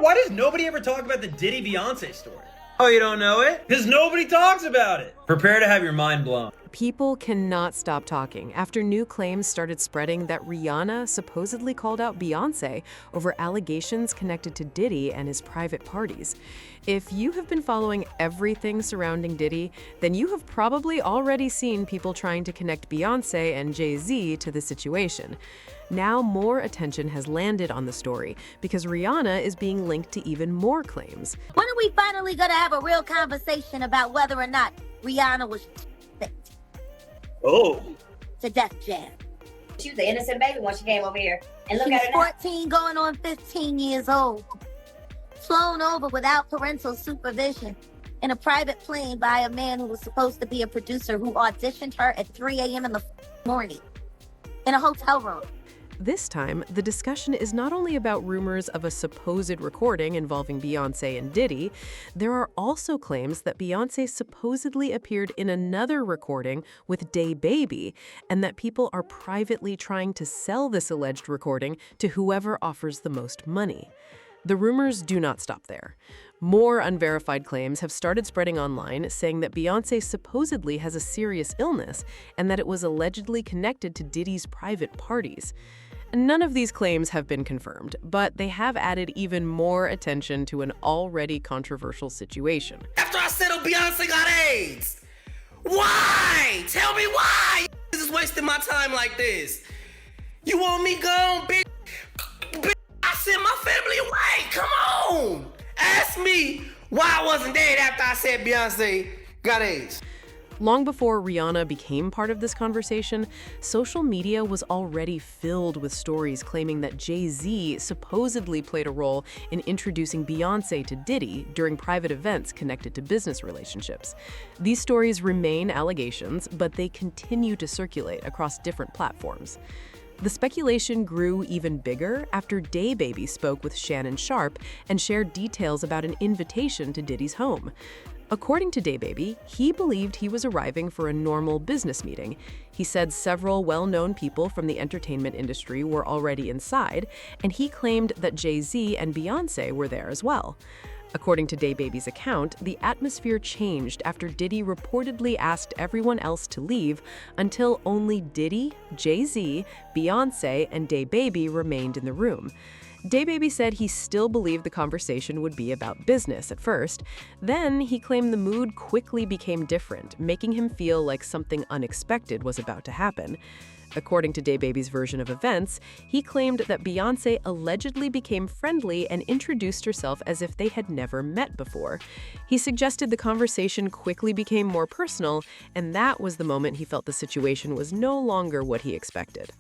why does nobody ever talk about the Diddy Beyoncé story? Oh, you don't know it? Because nobody talks about it. Prepare to have your mind blown. People cannot stop talking after new claims started spreading that Rihanna supposedly called out Beyoncé over allegations connected to Diddy and his private parties. If you have been following everything surrounding Diddy, then you have probably already seen people trying to connect Beyoncé and Jay-Z to the situation. Now more attention has landed on the story because Rihanna is being linked to even more claims. When are we finally gonna have a real conversation about whether or not Rihanna was Oh. to Def Jam? She was an innocent baby when she came over here. And look She's at her now. 14 going on 15 years old. Flown over without parental supervision in a private plane by a man who was supposed to be a producer who auditioned her at 3 a.m. in the morning in a hotel room. This time, the discussion is not only about rumors of a supposed recording involving Beyoncé and Diddy, there are also claims that Beyoncé supposedly appeared in another recording with DaBaby, and that people are privately trying to sell this alleged recording to whoever offers the most money. The rumors do not stop there. More unverified claims have started spreading online saying that Beyoncé supposedly has a serious illness and that it was allegedly connected to Diddy's private parties. None of these claims have been confirmed, but they have added even more attention to an already controversial situation. After I settled, Beyonce got AIDS. Why? Tell me why. You is wasting my time like this. You want me gone, bitch? Bitch, I sent my family away. Come on. Ask me why I wasn't dead after I said Beyonce got AIDS. Long before Rihanna became part of this conversation, social media was already filled with stories claiming that Jay-Z supposedly played a role in introducing Beyoncé to Diddy during private events connected to business relationships. These stories remain allegations, but they continue to circulate across different platforms. The speculation grew even bigger after DaBaby spoke with Shannon Sharpe and shared details about an invitation to Diddy's home. According to DaBaby, he believed he was arriving for a normal business meeting. He said several well-known people from the entertainment industry were already inside, and he claimed that Jay-Z and Beyoncé were there as well. According to DaBaby's account, the atmosphere changed after Diddy reportedly asked everyone else to leave until only Diddy, Jay-Z, Beyoncé, and DaBaby remained in the room. DaBaby said he still believed the conversation would be about business at first. Then he claimed the mood quickly became different, making him feel like something unexpected was about to happen. According to DaBaby's version of events, he claimed that Beyoncé allegedly became friendly and introduced herself as if they had never met before. He suggested the conversation quickly became more personal, and that was the moment he felt the situation was no longer what he expected.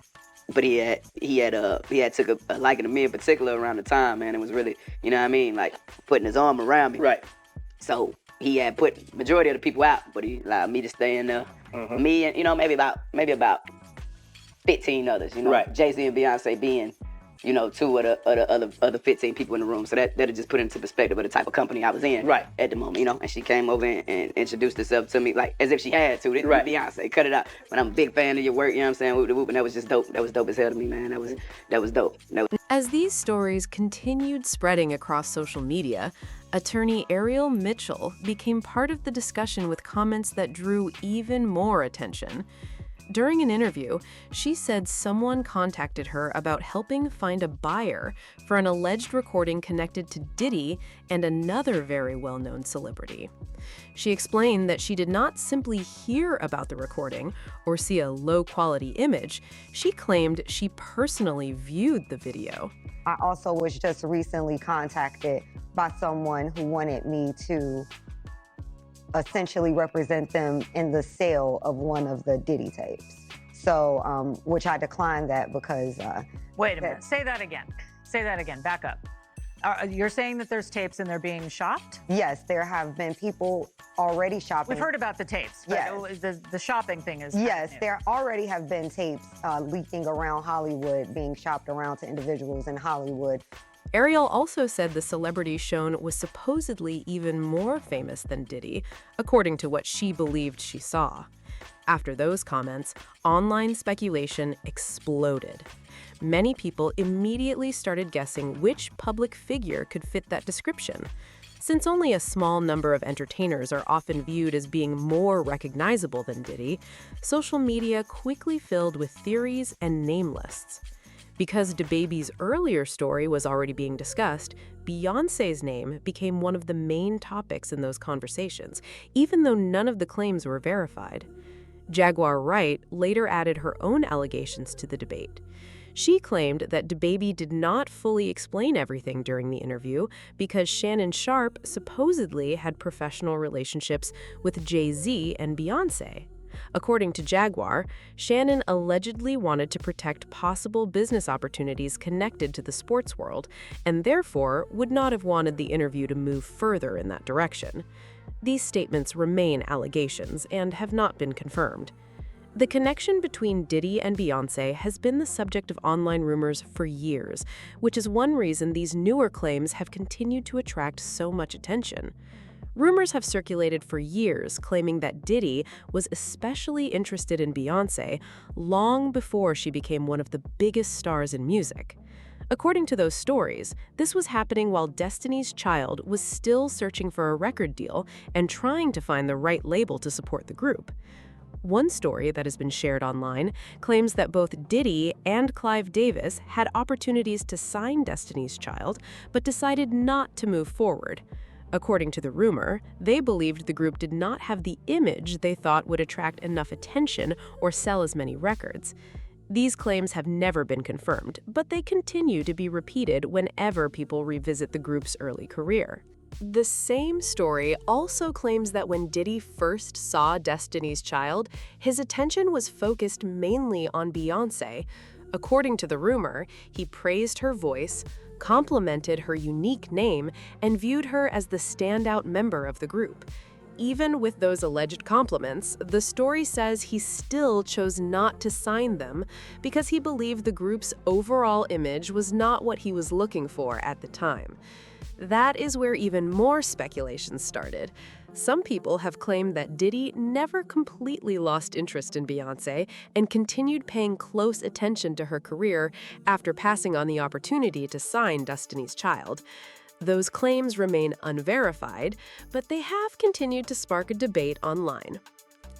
But he had took a liking to me in particular around the time, man. It was really, you know what I mean, like putting his arm around me. Right. So he had put majority of the people out, but he allowed me to stay in there. Me and maybe about 15 others. Right. Jay-Z and Beyonce being, two of the other 15 people in the room. So that'll just put into perspective of the type of company I was in Right. at the moment, And she came over and introduced herself to me like as if she had to. This is Right. Beyonce, cut it out. But I'm a big fan of your work, you know what I'm saying? Whoop de whoop, and that was just dope. That was dope as hell to me, man. That was dope. As these stories continued spreading across social media, attorney Ariel Mitchell became part of the discussion with comments that drew even more attention. During an interview, she said someone contacted her about helping find a buyer for an alleged recording connected to Diddy and another very well-known celebrity. She explained that she did not simply hear about the recording or see a low-quality image. She claimed she personally viewed the video. I also was just recently contacted by someone who wanted me to essentially represent them in the sale of one of the Diddy tapes. So, which I declined that because... Wait a minute, say that again. Say that again, back up. You're saying that there's tapes and they're being shopped? Yes, there have been people already shopping. We've heard about the tapes, but Yes. the shopping thing is... Yes, new. there already have been tapes leaking around Hollywood, being shopped around to individuals in Hollywood. Ariel also said the celebrity shown was supposedly even more famous than Diddy, according to what she believed she saw. After those comments, online speculation exploded. many people immediately started guessing which public figure could fit that description. Since only a small number of entertainers are often viewed as being more recognizable than Diddy, social media quickly filled with theories and name lists. Because DaBaby's earlier story was already being discussed, Beyoncé's name became one of the main topics in those conversations, even though none of the claims were verified. Jaguar Wright later added her own allegations to the debate. She claimed that DaBaby did not fully explain everything during the interview because Shannon Sharpe supposedly had professional relationships with Jay-Z and Beyoncé. According to Jaguar, Shannon allegedly wanted to protect possible business opportunities connected to the sports world and therefore would not have wanted the interview to move further in that direction. These statements remain allegations and have not been confirmed. The connection between Diddy and Beyoncé has been the subject of online rumors for years, which is one reason these newer claims have continued to attract so much attention. Rumors have circulated for years claiming that Diddy was especially interested in Beyoncé long before she became one of the biggest stars in music. According to those stories, this was happening while Destiny's Child was still searching for a record deal and trying to find the right label to support the group. One story that has been shared online claims that both Diddy and Clive Davis had opportunities to sign Destiny's Child, but decided not to move forward. According to the rumor, they believed the group did not have the image they thought would attract enough attention or sell as many records. These claims have never been confirmed, but they continue to be repeated whenever people revisit the group's early career. The same story also claims that when Diddy first saw Destiny's Child, his attention was focused mainly on Beyoncé. According to the rumor, he praised her voice, complimented her unique name, and viewed her as the standout member of the group. Even with those alleged compliments, the story says he still chose not to sign them because he believed the group's overall image was not what he was looking for at the time. That is where even more speculation started. Some people have claimed that Diddy never completely lost interest in Beyoncé and continued paying close attention to her career after passing on the opportunity to sign Destiny's Child. Those claims remain unverified, but they have continued to spark a debate online.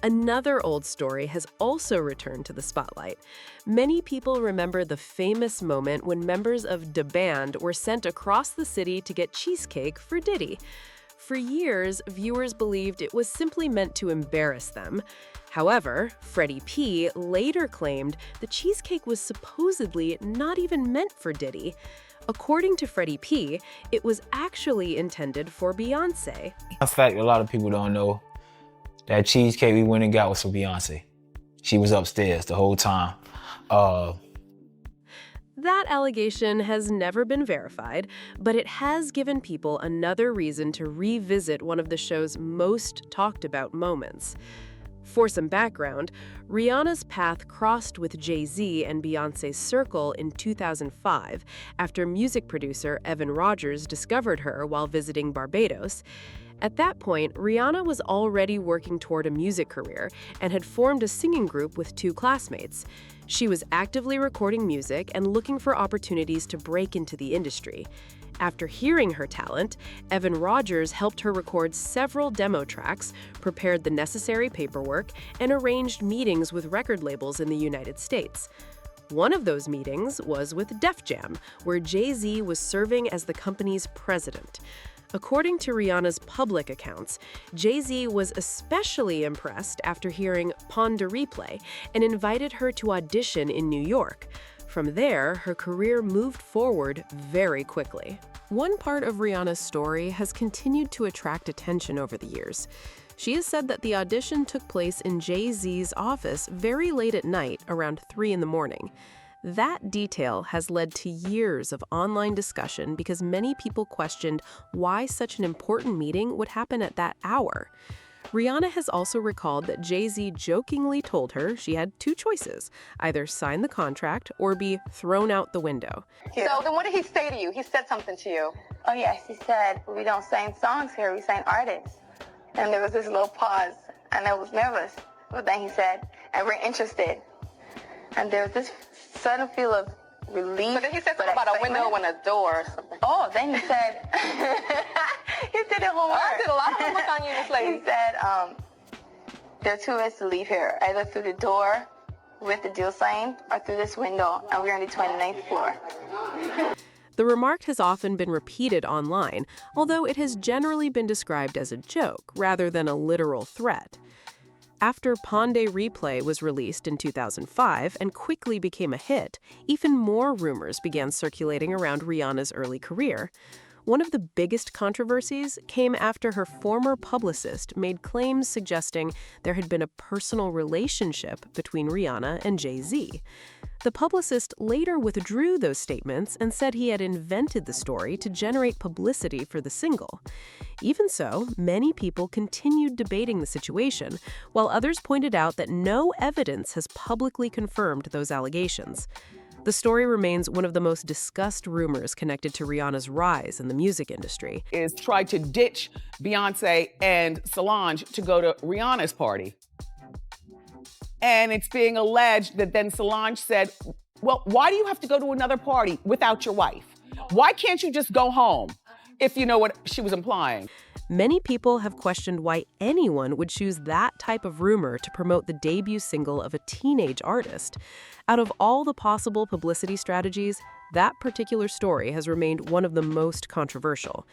Another old story has also returned to the spotlight. Many people remember the famous moment when members of Da Band were sent across the city to get cheesecake for Diddy. For years, viewers believed it was simply meant to embarrass them. However, Freddie P. later claimed the cheesecake was supposedly not even meant for Diddy. According to Freddie P., it was actually intended for Beyoncé. In fact, a lot of people don't know that cheesecake we went and got was for Beyoncé. She was upstairs the whole time. That allegation has never been verified, but it has given people another reason to revisit one of the show's most talked about moments. For some background, Rihanna's path crossed with Jay-Z and Beyoncé's circle in 2005 after music producer Evan Rogers discovered her while visiting Barbados. At that point, Rihanna was already working toward a music career and had formed a singing group with two classmates. She was actively recording music and looking for opportunities to break into the industry. After hearing her talent, Evan Rogers helped her record several demo tracks, prepared the necessary paperwork, and arranged meetings with record labels in the United States. One of those meetings was with Def Jam, where Jay-Z was serving as the company's president. According to Rihanna's public accounts, Jay-Z was especially impressed after hearing Pon de Replay and invited her to audition in New York. From there, her career moved forward very quickly. One part of Rihanna's story has continued to attract attention over the years. She has said that the audition took place in Jay-Z's office very late at night, around 3 in the morning. That detail has led to years of online discussion because many people questioned why such an important meeting would happen at that hour. Rihanna has also recalled that Jay-Z jokingly told her she had two choices, either sign the contract or be thrown out the window. So then what did he say to you? He said something to you. Oh yes, he said, we don't sing songs here, we sing artists. And there was this little pause, and I was nervous. But then he said, and we're interested. And there was this sudden feel of relief. But then he said for something that about a window segment. and a door or something. Oh, then he said, he did it homework. I did a lot of homework on you, Miss Lady. He said, there are two ways to leave here, either through the door with the deal sign or through this window, and we're on the 29th floor. The remark has often been repeated online, although it has generally been described as a joke rather than a literal threat. After Pondé Replay was released in 2005 and quickly became a hit, even more rumors began circulating around Rihanna's early career. One of the biggest controversies came after her former publicist made claims suggesting there had been a personal relationship between Rihanna and Jay-Z. The publicist later withdrew those statements and said he had invented the story to generate publicity for the single. Even so, many people continued debating the situation, while others pointed out that no evidence has publicly confirmed those allegations. The story remains one of the most discussed rumors connected to Rihanna's rise in the music industry. Is tried to ditch Beyoncé and Solange to go to Rihanna's party. And it's being alleged that then Solange said, well, why do you have to go to another party without your wife? Why can't you just go home? If you know what she was implying. Many people have questioned why anyone would choose that type of rumor to promote the debut single of a teenage artist. Out of all the possible publicity strategies, that particular story has remained one of the most controversial.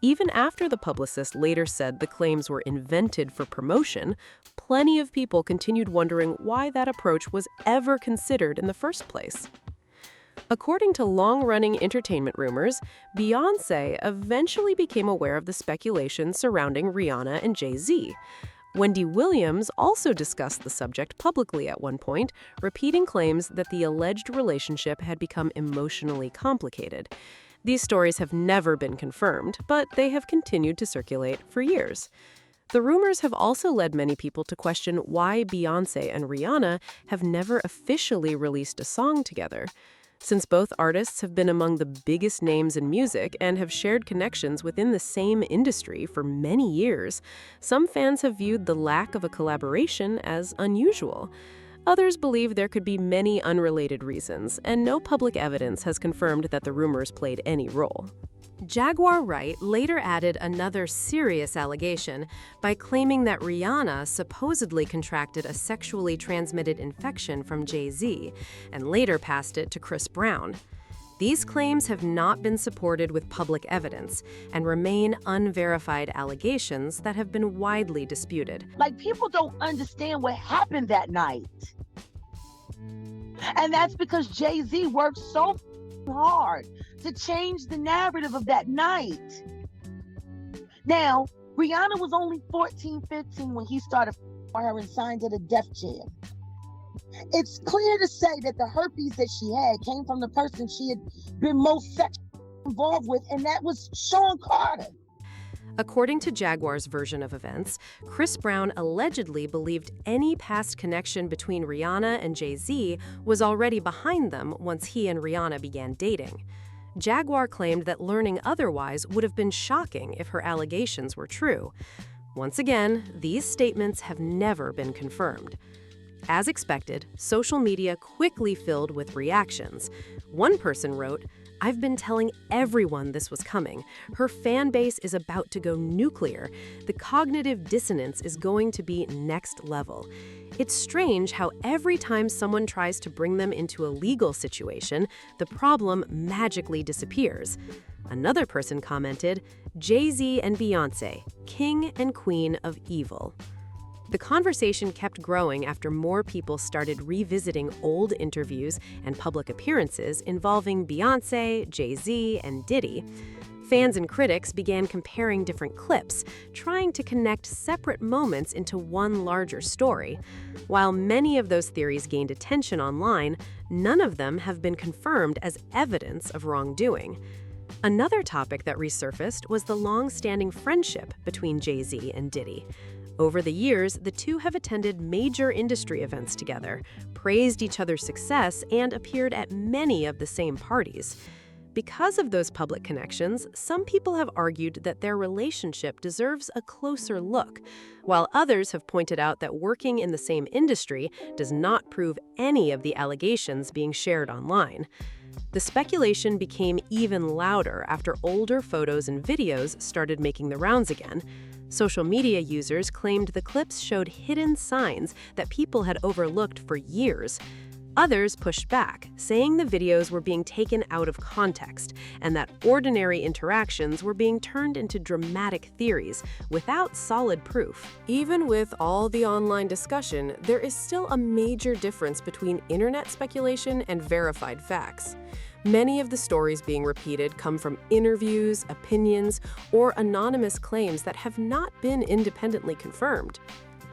Even after the publicist later said the claims were invented for promotion, plenty of people continued wondering why that approach was ever considered in the first place. According to long-running entertainment rumors, Beyoncé eventually became aware of the speculation surrounding Rihanna and Jay-Z. Wendy Williams also discussed the subject publicly at one point, repeating claims that the alleged relationship had become emotionally complicated. These stories have never been confirmed, but they have continued to circulate for years. The rumors have also led many people to question why Beyoncé and Rihanna have never officially released a song together. Since both artists have been among the biggest names in music and have shared connections within the same industry for many years, some fans have viewed the lack of a collaboration as unusual. Others believe there could be many unrelated reasons, and no public evidence has confirmed that the rumors played any role. Jaguar Wright later added another serious allegation by claiming that Rihanna supposedly contracted a sexually transmitted infection from Jay-Z and later passed it to Chris Brown. These claims have not been supported with public evidence and remain unverified allegations that have been widely disputed. Like, people don't understand what happened that night. And that's because Jay-Z worked so hard to change the narrative of that night. Now, Rihanna was only 14, 15 when he started her and signed to the Def Jam. It's clear to say that the herpes that she had came from the person she had been most sexually involved with, and that was Sean Carter. According to Jaguar's version of events, Chris Brown allegedly believed any past connection between Rihanna and Jay-Z was already behind them once he and Rihanna began dating. Jaguar claimed that learning otherwise would have been shocking if her allegations were true. Once again, these statements have never been confirmed. As expected, social media quickly filled with reactions. One person wrote, "I've been telling everyone this was coming. Her fan base is about to go nuclear. The cognitive dissonance is going to be next level. It's strange how every time someone tries to bring them into a legal situation, the problem magically disappears." Another person commented, "Jay-Z and Beyoncé, king and queen of evil." The conversation kept growing after more people started revisiting old interviews and public appearances involving Beyoncé, Jay-Z, and Diddy. Fans and critics began comparing different clips, trying to connect separate moments into one larger story. While many of those theories gained attention online, none of them have been confirmed as evidence of wrongdoing. Another topic that resurfaced was the long-standing friendship between Jay-Z and Diddy. Over the years, the two have attended major industry events together, praised each other's success, and appeared at many of the same parties. Because of those public connections, some people have argued that their relationship deserves a closer look, while others have pointed out that working in the same industry does not prove any of the allegations being shared online. The speculation became even louder after older photos and videos started making the rounds again. Social media users claimed the clips showed hidden signs that people had overlooked for years. Others pushed back, saying the videos were being taken out of context and that ordinary interactions were being turned into dramatic theories without solid proof. Even with all the online discussion, there is still a major difference between internet speculation and verified facts. Many of the stories being repeated come from interviews, opinions, or anonymous claims that have not been independently confirmed.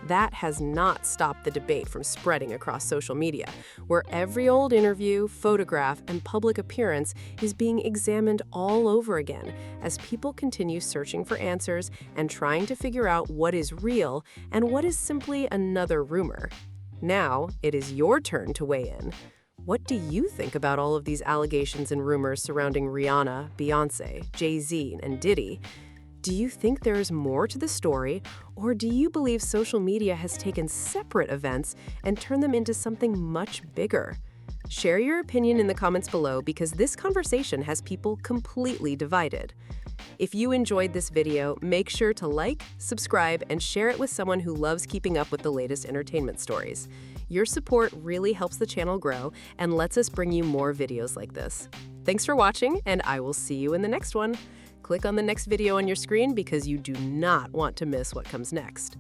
That has not stopped the debate from spreading across social media, where every old interview, photograph, and public appearance is being examined all over again as people continue searching for answers and trying to figure out what is real and what is simply another rumor. Now, it is your turn to weigh in. What do you think about all of these allegations and rumors surrounding Rihanna, Beyoncé, Jay-Z, and Diddy? Do you think there is more to the story, or do you believe social media has taken separate events and turned them into something much bigger? Share your opinion in the comments below because this conversation has people completely divided. If you enjoyed this video, make sure to like, subscribe, and share it with someone who loves keeping up with the latest entertainment stories. Your support really helps the channel grow and lets us bring you more videos like this. Thanks for watching, and I will see you in the next one. Click on the next video on your screen because you do not want to miss what comes next.